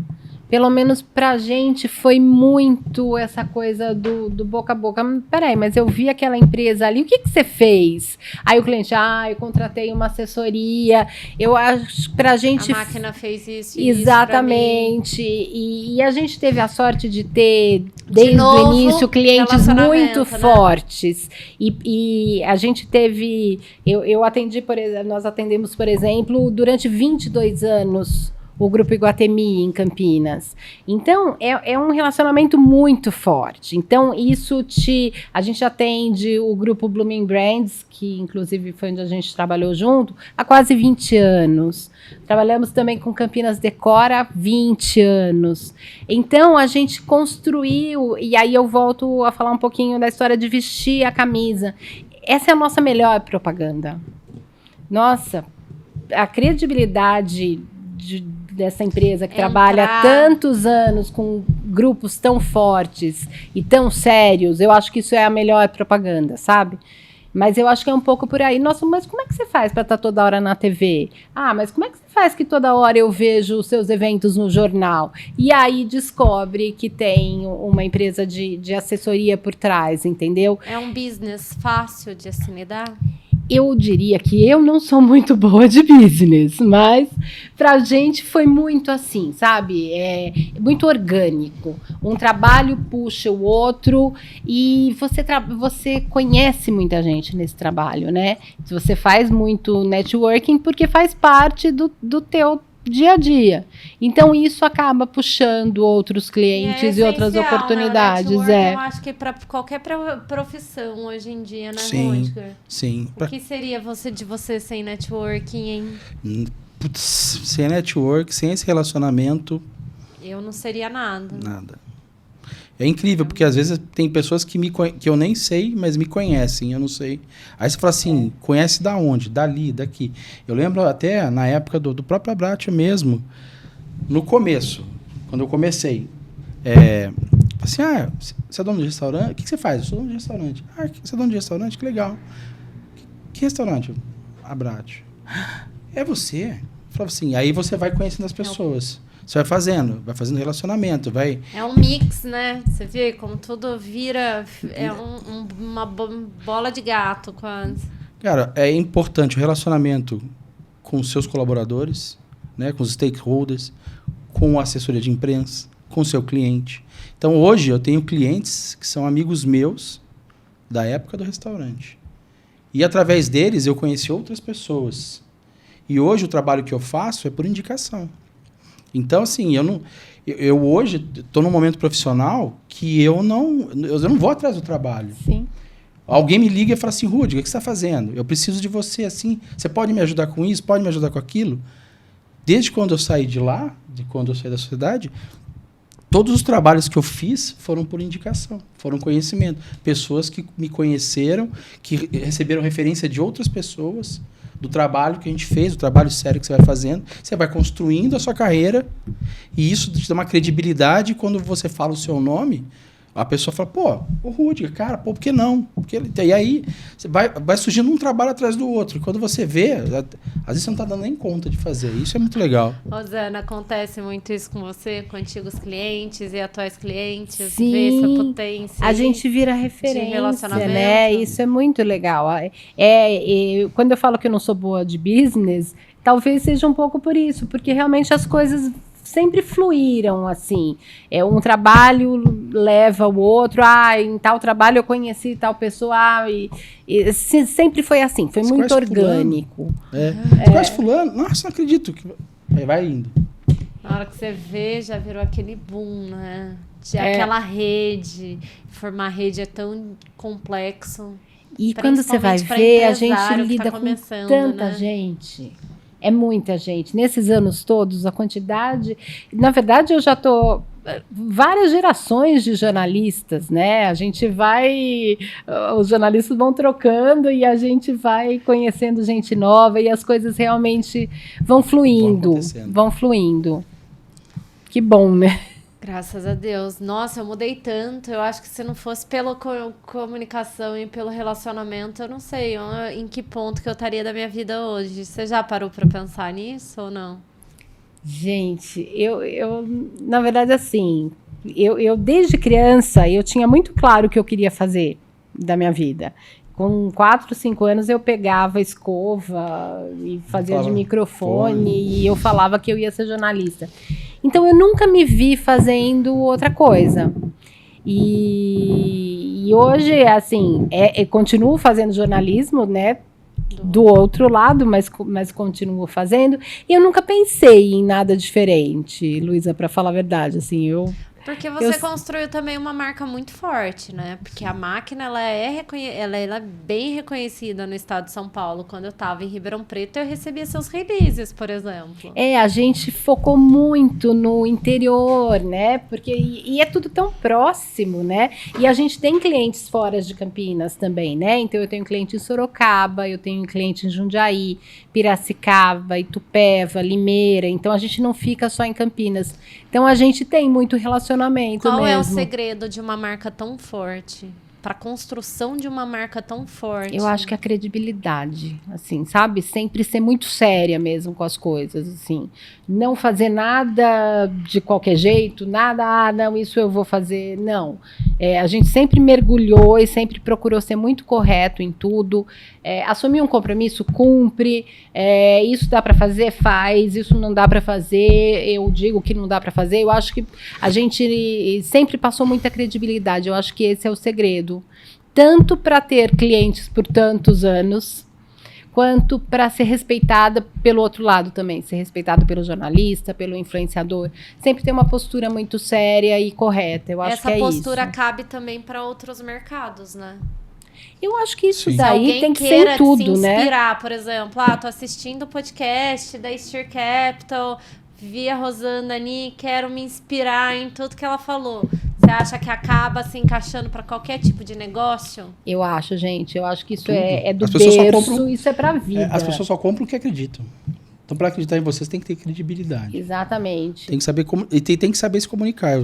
Pelo menos pra gente foi muito essa coisa do boca a boca. Peraí, mas eu vi aquela empresa ali, o que você fez? Aí o cliente, eu contratei uma assessoria. Eu acho pra gente... A máquina fez isso. Exatamente. E a gente teve a sorte de ter, desde novo, o início, clientes muito né? fortes. E a gente teve... Eu atendi, nós atendemos, por exemplo, durante 22 anos... o Grupo Iguatemi em Campinas. Então, é um relacionamento muito forte. Então, a gente atende o Grupo Blooming Brands, que inclusive foi onde a gente trabalhou junto, há quase 20 anos. Trabalhamos também com Campinas Decora há 20 anos. Então, a gente construiu, e aí eu volto a falar um pouquinho da história de vestir a camisa. Essa é a nossa melhor propaganda. Nossa, a credibilidade dessa empresa que trabalha há tantos anos com grupos tão fortes e tão sérios, eu acho que isso é a melhor propaganda, sabe? Mas eu acho que é um pouco por aí. Nossa, mas como é que você faz para estar toda hora na TV? Mas como é que você faz que toda hora eu vejo os seus eventos no jornal? E aí descobre que tem uma empresa de assessoria por trás, entendeu? É um business fácil de se lidar? Eu diria que eu não sou muito boa de business, mas pra gente foi muito assim, sabe? É muito orgânico. Um trabalho puxa o outro e você conhece muita gente nesse trabalho, né? Você faz muito networking porque faz parte do teu dia a dia. Então, isso acaba puxando outros clientes e outras oportunidades. Né? Eu acho que para qualquer profissão hoje em dia, né, Rutger? Sim. O que seria de você sem networking, hein? Putz, sem network, sem esse relacionamento... Eu não seria nada. Nada. É incrível, porque às vezes tem pessoas que eu nem sei, mas me conhecem, eu não sei. Aí você fala assim, conhece da onde? Dali, daqui. Eu lembro até na época do próprio Abratio mesmo, no começo, quando eu comecei. Assim, você é dono de restaurante? O que você faz? Eu sou dono de restaurante. Você é dono de restaurante? Que legal. Que restaurante? Abratio. É você? Eu falava assim, aí você vai conhecendo as pessoas. Você vai fazendo relacionamento, vai... É um mix, né? Você vê como tudo vira... É uma bola de gato, quase. Cara, é importante o relacionamento com os seus colaboradores, né, com os stakeholders, com a assessoria de imprensa, com o seu cliente. Então, hoje, eu tenho clientes que são amigos meus da época do restaurante. E, através deles, eu conheci outras pessoas. E, hoje, o trabalho que eu faço é por indicação. Então, assim, eu hoje estou num momento profissional que eu não vou atrás do trabalho. Sim. Alguém me liga e fala assim, Rutger, o que você está fazendo? Eu preciso de você, assim, você pode me ajudar com isso, pode me ajudar com aquilo? Desde quando eu saí de lá, de quando eu saí da sociedade, todos os trabalhos que eu fiz foram por indicação, foram conhecimento. Pessoas que me conheceram, que receberam referência de outras pessoas, do trabalho que a gente fez, do trabalho sério que você vai fazendo. Você vai construindo a sua carreira e isso te dá uma credibilidade. Quando você fala o seu nome, A pessoa fala, pô, o Rudiger, cara, pô, por que não? E aí vai surgindo um trabalho atrás do outro. E quando você vê, às vezes você não está dando nem conta de fazer. Isso é muito legal. Rosana, acontece muito isso com você, com antigos clientes e atuais clientes? Sim, ver essa potência. A gente vira referência, né? Isso é muito legal. Quando eu falo que eu não sou boa de business, talvez seja um pouco por isso, porque realmente as coisas sempre fluíram, assim. Um trabalho leva o outro. Em tal trabalho eu conheci tal pessoa. Sempre foi assim. Foi muito orgânico. Você conhece fulano? Nossa, não acredito. Aí vai indo. Na hora que você vê, já virou aquele boom, né? Aquela rede. Formar rede é tão complexo. E quando você vai ver, a gente lida com tanta né? gente. É muita gente. Nesses anos todos, a quantidade... Na verdade, eu já estou... Várias gerações de jornalistas, né? A gente vai... Os jornalistas vão trocando e a gente vai conhecendo gente nova e as coisas realmente vão fluindo. Vão fluindo. Que bom, né? Graças a Deus. Nossa, eu mudei tanto. Eu acho que se não fosse pela comunicação e pelo relacionamento, eu não sei em que ponto que eu estaria da minha vida hoje. Você já parou para pensar nisso ou não? Gente, eu na verdade, assim, eu desde criança, eu tinha muito claro o que eu queria fazer da minha vida. Com 4, 5 anos, eu pegava escova e fazia de microfone e eu falava que eu ia ser jornalista. Então, eu nunca me vi fazendo outra coisa. E hoje, assim, continuo fazendo jornalismo, né? Do outro lado, mas continuo fazendo. E eu nunca pensei em nada diferente, Luísa, para falar a verdade. Assim, Porque você construiu também uma marca muito forte, né? Porque a máquina, ela é bem reconhecida no estado de São Paulo. Quando eu estava em Ribeirão Preto, eu recebia seus releases, por exemplo. A gente focou muito no interior, né? Porque e é tudo tão próximo, né? E a gente tem clientes fora de Campinas também, né? Então, eu tenho cliente em Sorocaba, eu tenho cliente em Jundiaí, Piracicaba, Itupeva, Limeira. Então, a gente não fica só em Campinas. Então, a gente tem muito relacionamento Qual mesmo. É o segredo de uma marca tão forte? Para a construção de uma marca tão forte? Eu acho que a credibilidade, assim, sabe? Sempre ser muito séria mesmo com as coisas, assim. Não fazer nada de qualquer jeito, nada, não, isso eu vou fazer, não. A gente sempre mergulhou e sempre procurou ser muito correto em tudo. Assumir um compromisso, cumpre. Isso dá para fazer, faz. Isso não dá para fazer, eu digo que não dá para fazer. Eu acho que a gente sempre passou muita credibilidade. Eu acho que esse é o segredo. Tanto para ter clientes por tantos anos, quanto para ser respeitada pelo outro lado também, ser respeitada pelo jornalista, pelo influenciador. Sempre ter uma postura muito séria e correta. Eu acho que é isso. Essa postura cabe também para outros mercados, né? Eu acho que isso Sim. daí tem que ser em tudo, se inspirar, né? Por exemplo, tô assistindo o podcast da Steer Capital, vi a Rosana ali, quero me inspirar em tudo que ela falou. Você acha que acaba se encaixando para qualquer tipo de negócio? Eu acho, gente. Eu acho que isso é do berço, isso é pra vida. As pessoas só compram o que acreditam. Então, para acreditar em vocês, tem que ter credibilidade. Exatamente. Tem que saber tem que saber se comunicar.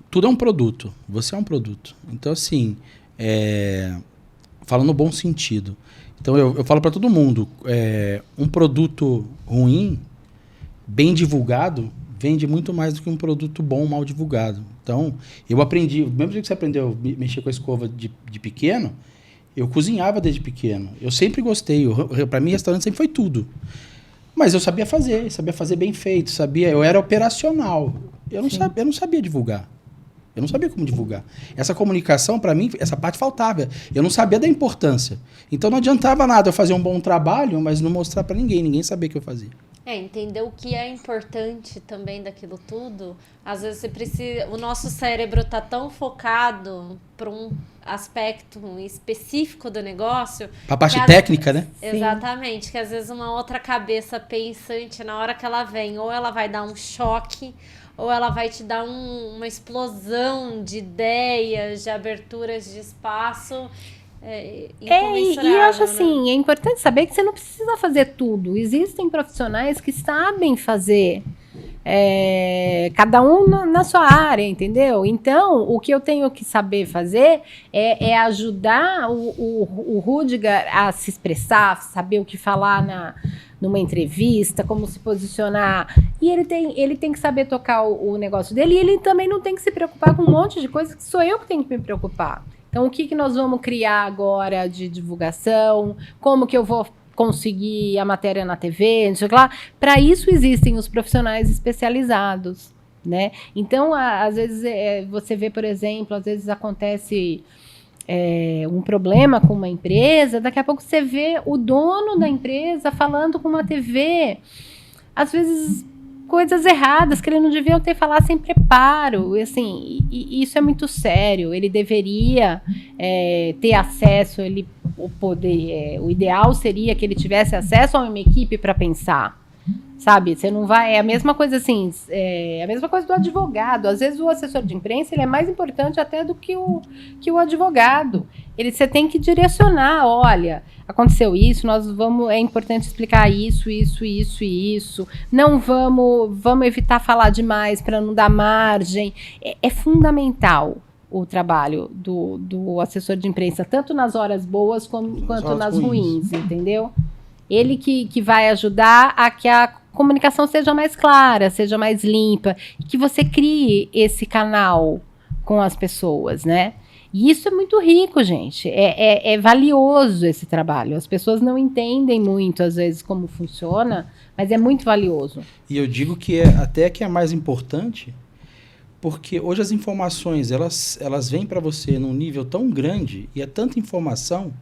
Tudo é um produto. Você é um produto. Então, assim, falando no bom sentido. Então, eu falo para todo mundo, um produto ruim, bem divulgado, vende muito mais do que um produto bom, mal divulgado. Então, eu aprendi, do mesmo jeito que você aprendeu a mexer com a escova de pequeno, eu cozinhava desde pequeno. Eu sempre gostei. Para mim, restaurante sempre foi tudo. Mas eu sabia fazer bem feito, eu era operacional. Eu não sabia divulgar. Eu não sabia como divulgar. Essa comunicação, para mim, essa parte faltava. Eu não sabia da importância. Então, não adiantava nada eu fazer um bom trabalho, mas não mostrar para ninguém. Ninguém sabia o que eu fazia. Entender o que é importante também daquilo tudo. Às vezes você precisa... O nosso cérebro tá tão focado para um aspecto específico do negócio... Para a parte técnica, né? Exatamente. Que às vezes uma outra cabeça pensante, na hora que ela vem, ou ela vai dar um choque, ou ela vai te dar uma explosão de ideias, de aberturas de espaço... E eu acho assim, é importante saber que você não precisa fazer tudo. Existem profissionais que sabem fazer cada um na sua área, entendeu? Então, o que eu tenho que saber fazer é ajudar o Rudiger a se expressar, saber o que falar numa entrevista, como se posicionar. E ele tem que saber tocar o negócio dele, e ele também não tem que se preocupar com um monte de coisas que sou eu que tenho que me preocupar. Então, o que nós vamos criar agora de divulgação? Como que eu vou conseguir a matéria na TV, não sei o que lá. Para isso existem os profissionais especializados, né? Então, às vezes, você vê, por exemplo, às vezes acontece um problema com uma empresa, daqui a pouco você vê o dono da empresa falando com uma TV, às vezes coisas erradas que ele não devia ter falado sem preparo, e, assim, e isso é muito sério. Ele deveria ter acesso, o ideal seria que ele tivesse acesso a uma equipe para pensar, sabe? Você não vai, é a mesma coisa assim, a mesma coisa do advogado. Às vezes o assessor de imprensa ele é mais importante até do que o advogado. Você tem que direcionar, olha, aconteceu isso, é importante explicar isso, não vamos evitar falar demais para não dar margem. É fundamental o trabalho do assessor de imprensa, tanto nas horas boas quanto nas ruins, entendeu? Ele que vai ajudar a que a comunicação seja mais clara, seja mais limpa, e que você crie esse canal com as pessoas, né? E isso é muito rico, gente. É valioso esse trabalho. As pessoas não entendem muito, às vezes, como funciona, mas é muito valioso. E eu digo que até que é mais importante, porque hoje as informações, elas vêm para você num nível tão grande, e é tanta informação,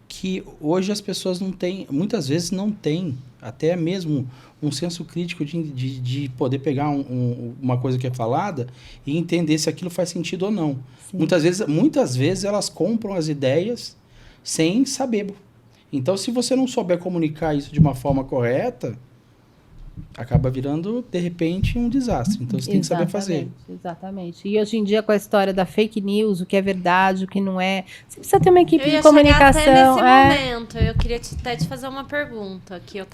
que hoje as pessoas não têm, muitas vezes não têm, até mesmo um senso crítico de poder pegar uma coisa que é falada e entender se aquilo faz sentido ou não. Muitas vezes elas compram as ideias sem saber. Então, se você não souber comunicar isso de uma forma correta, acaba virando, de repente, um desastre. Então, você tem que saber fazer. Exatamente. E hoje em dia, com a história da fake news, o que é verdade, o que não é, você precisa ter uma equipe de comunicação. Até nesse momento, eu queria até te fazer uma pergunta, que eu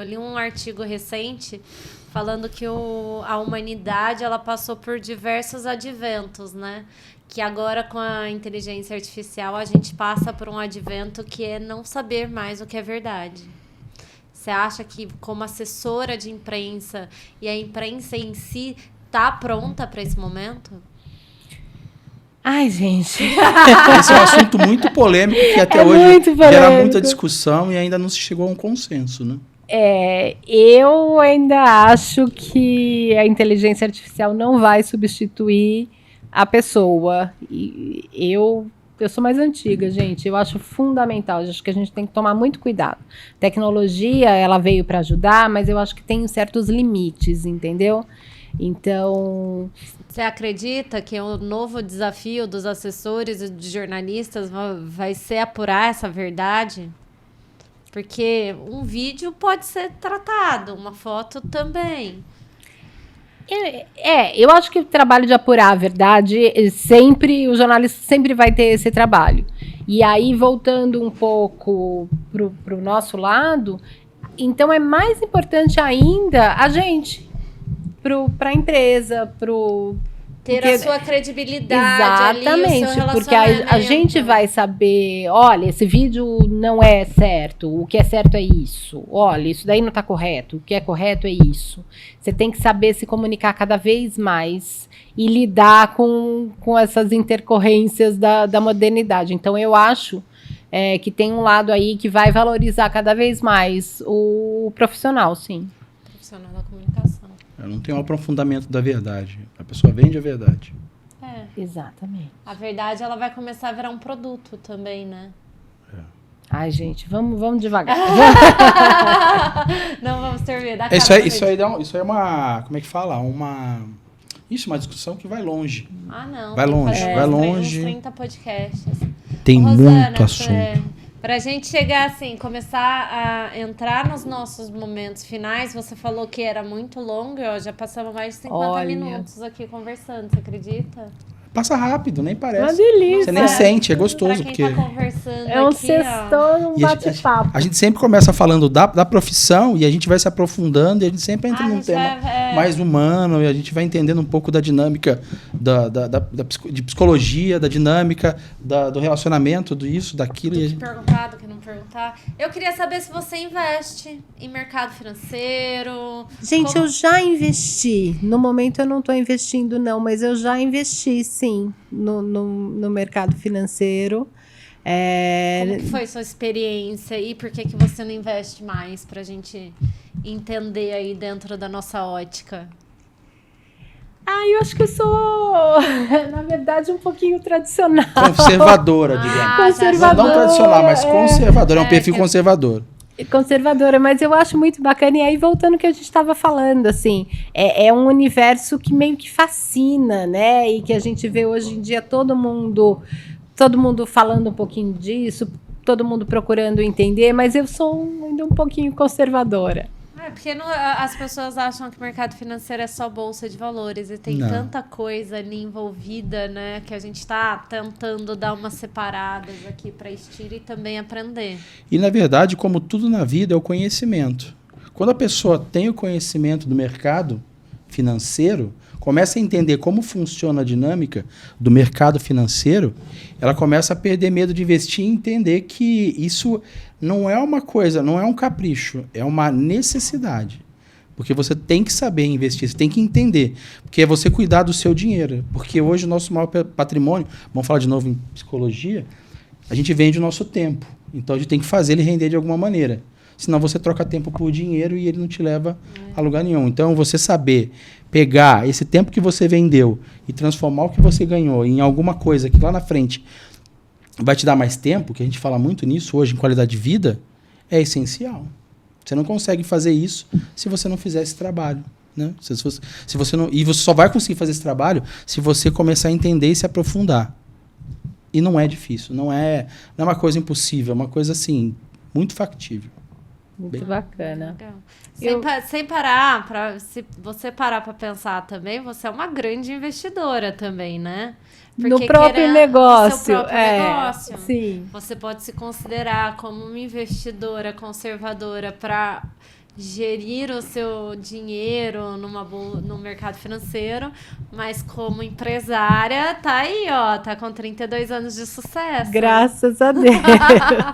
li um artigo recente falando que a humanidade ela passou por diversos adventos, né? Que agora, com a inteligência artificial, a gente passa por um advento que é não saber mais o que é verdade. Você acha que, como assessora de imprensa, e a imprensa em si está pronta para esse momento? Ai, gente. Esse é um assunto muito polêmico, que até hoje gera muita discussão e ainda não se chegou a um consenso, né? Eu ainda acho que a inteligência artificial não vai substituir a pessoa. E eu sou mais antiga, gente. Eu acho fundamental. Eu acho que a gente tem que tomar muito cuidado. Tecnologia, ela veio para ajudar, mas eu acho que tem certos limites, entendeu? Então... Você acredita que o novo desafio dos assessores e de jornalistas vai ser apurar essa verdade? Porque um vídeo pode ser tratado, uma foto também. Eu acho que o trabalho de apurar a verdade, o jornalista sempre vai ter esse trabalho. E aí, voltando um pouco para o nosso lado, então é mais importante ainda a gente, para a empresa, ter a sua credibilidade. Exatamente, ali, o seu porque a gente vai saber, olha, esse vídeo não é certo, o que é certo é isso, olha, isso daí não está correto, o que é correto é isso. Você tem que saber se comunicar cada vez mais e lidar com essas intercorrências da modernidade. Então, eu acho que tem um lado aí que vai valorizar cada vez mais o profissional, sim. O profissional da comunicação. Não tem um aprofundamento da verdade. A pessoa vende a verdade. Exatamente. A verdade, ela vai começar a virar um produto também, né? Ai, gente, vamos devagar. Não vamos ter medo. Isso aí é uma... Como é que fala? Uma discussão que vai longe. Não. Vai longe. Uns 30 podcasts. Tem Rosana, muito assunto. Pra gente chegar assim, começar a entrar nos nossos momentos finais, você falou que era muito longo, já passamos mais de 50 minutos aqui conversando, você acredita? passa rápido, nem Uma parece. delícia. Você nem sente, é gostoso. Pra quem Porque... tá conversando É um aqui, sextor, um E bate-papo. a gente sempre começa falando da profissão e a gente vai se aprofundando e a gente sempre entra num tema mais humano e a gente vai entendendo um pouco da dinâmica de psicologia, da dinâmica do relacionamento, do isso, daquilo. do E a que gente... perguntar, do que não perguntar. Eu queria saber se você investe em mercado financeiro. Gente, Como- eu já investi. No momento eu não estou investindo, não, mas eu já investi, sim, no mercado financeiro. Como que foi sua experiência e por que você não investe mais pra gente entender aí dentro da nossa ótica? Eu acho que eu sou, na verdade, um pouquinho tradicional. Conservadora, digamos. Conservadora. Não tradicional, mas conservadora. É um perfil conservador. Conservadora, mas eu acho muito bacana. E aí, voltando ao que a gente estava falando, assim, é um universo que meio que fascina, né? E que a gente vê hoje em dia todo mundo falando um pouquinho disso, todo mundo procurando entender, mas eu sou ainda um pouquinho conservadora. Porque as pessoas acham que o mercado financeiro é só bolsa de valores e tem Não. tanta coisa ali envolvida, né? Que a gente tá tentando dar umas separadas aqui pra estirar e também aprender. E, na verdade, como tudo na vida, é o conhecimento. Quando a pessoa tem o conhecimento do mercado financeiro, começa a entender como funciona a dinâmica do mercado financeiro, ela começa a perder medo de investir e entender que isso não é uma coisa, não é um capricho, é uma necessidade. Porque você tem que saber investir, você tem que entender. Porque é você cuidar do seu dinheiro. Porque hoje o nosso maior patrimônio, vamos falar de novo em psicologia, a gente vende o nosso tempo. Então a gente tem que fazer ele render de alguma maneira. Senão você troca tempo por dinheiro e ele não te leva a lugar nenhum. Então você saber pegar esse tempo que você vendeu e transformar o que você ganhou em alguma coisa que lá na frente vai te dar mais tempo, que a gente fala muito nisso hoje, em qualidade de vida, é essencial. Você não consegue fazer isso se você não fizer esse trabalho. Né? Se você não, e você só vai conseguir fazer esse trabalho se você começar a entender e se aprofundar. E não é difícil, não é uma coisa impossível, é uma coisa assim, muito factível. Muito bacana. Legal. Sem parar, se você parar para pensar também, você é uma grande investidora também, né? No próprio negócio. No seu próprio negócio. Sim. Você pode se considerar como uma investidora conservadora para gerir o seu dinheiro no mercado financeiro, mas como empresária, tá aí, ó, tá com 32 anos de sucesso. Graças a Deus.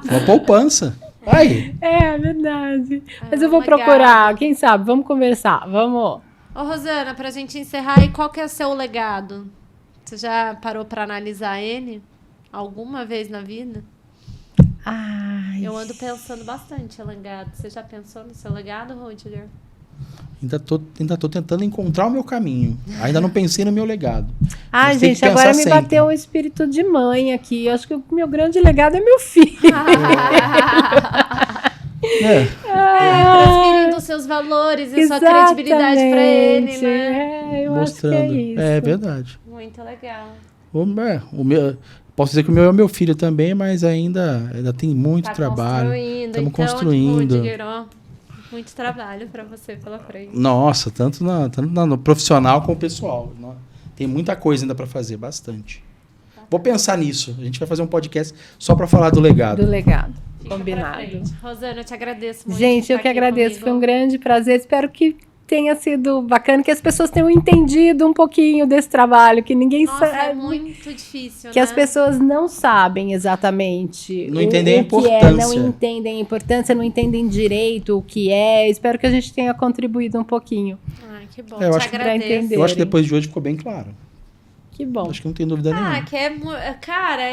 Uma poupança. Aí. É verdade. Mas eu vou legal. procurar, quem sabe? Vamos conversar, vamos. Ô, Rosana, pra gente encerrar, e qual que é o seu legado? Você já parou pra analisar ele alguma vez na vida? Ai, Eu ando pensando bastante em legado. Você já pensou no seu legado, Rudiger? Ainda tô tentando encontrar o meu caminho. Ainda não pensei no meu legado. Ah, Mas tem gente, que pensar agora me sempre. bateu um espírito de mãe aqui. Eu acho que o meu grande legado é meu filho. Transferindo os seus valores e sua credibilidade pra ele, né? Eu acho que é isso. É verdade. Muito legal. O meu, posso dizer que o meu é meu filho também, mas ainda tem muito Tá trabalho. construindo. Estamos Então, construindo. Rudiger, ó, muito trabalho pra você pela frente. Nossa, tanto no profissional como no pessoal. Tem muita coisa ainda para fazer, bastante. Vou pensar nisso. A gente vai fazer um podcast só para falar do legado. Do legado. Fica pra Combinado. frente. Rosana, eu te agradeço muito. Gente, por eu estar que aqui agradeço. comigo. Foi um grande prazer. Espero que tenha sido bacana, que as pessoas tenham entendido um pouquinho desse trabalho, que ninguém Nossa, sabe. é muito difícil, Que né? as pessoas não sabem exatamente Não entendem a o que é, importância. não entendem a importância, não entendem direito o que é. Espero que a gente tenha contribuído um pouquinho. Ai, que bom. Eu te acho que- agradeço. pra entender. Eu acho que depois de hoje ficou bem claro. Que bom. Acho que não tem dúvida nenhuma. Que cara,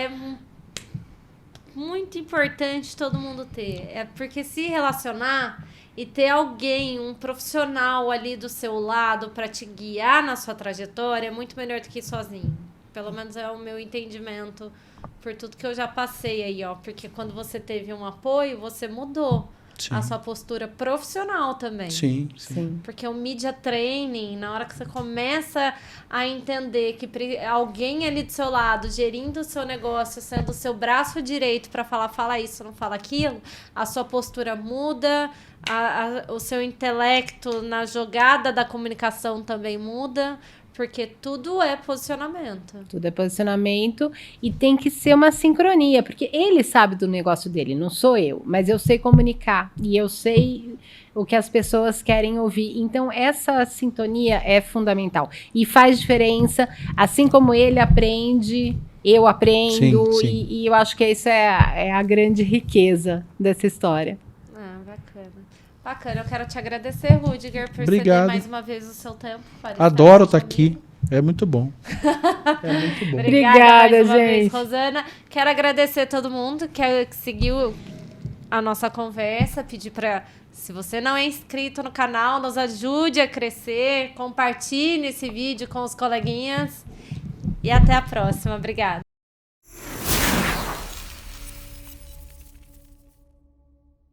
muito importante todo mundo ter. É porque se relacionar e ter alguém, um profissional ali do seu lado para te guiar na sua trajetória é muito melhor do que ir sozinho. Pelo menos é o meu entendimento por tudo que eu já passei aí, ó. Porque quando você teve um apoio, você mudou Sim. a sua postura profissional também. Sim. Sim. Porque o media training, na hora que você começa a entender que alguém ali do seu lado, gerindo o seu negócio, sendo o seu braço direito para falar, fala isso, não fala aquilo, a sua postura muda, o seu intelecto na jogada da comunicação também muda, Porque tudo é posicionamento. Tudo é posicionamento e tem que ser uma sincronia, porque ele sabe do negócio dele, não sou eu, mas eu sei comunicar e eu sei o que as pessoas querem ouvir. Então, essa sintonia é fundamental e faz diferença, assim como ele aprende, eu aprendo, Sim, sim. E eu acho que isso é a grande riqueza dessa história. Ah, bacana. Bacana, eu quero te agradecer, Rudiger, por Obrigado. ceder mais uma vez o seu tempo. para Adoro estar estar aqui. É muito bom. É muito bom. Obrigada, mais uma gente. vez, Rosana. Quero agradecer a todo mundo que seguiu a nossa conversa, pedir para, se você não é inscrito no canal, nos ajude a crescer, compartilhe esse vídeo com os coleguinhas e até a próxima. Obrigada.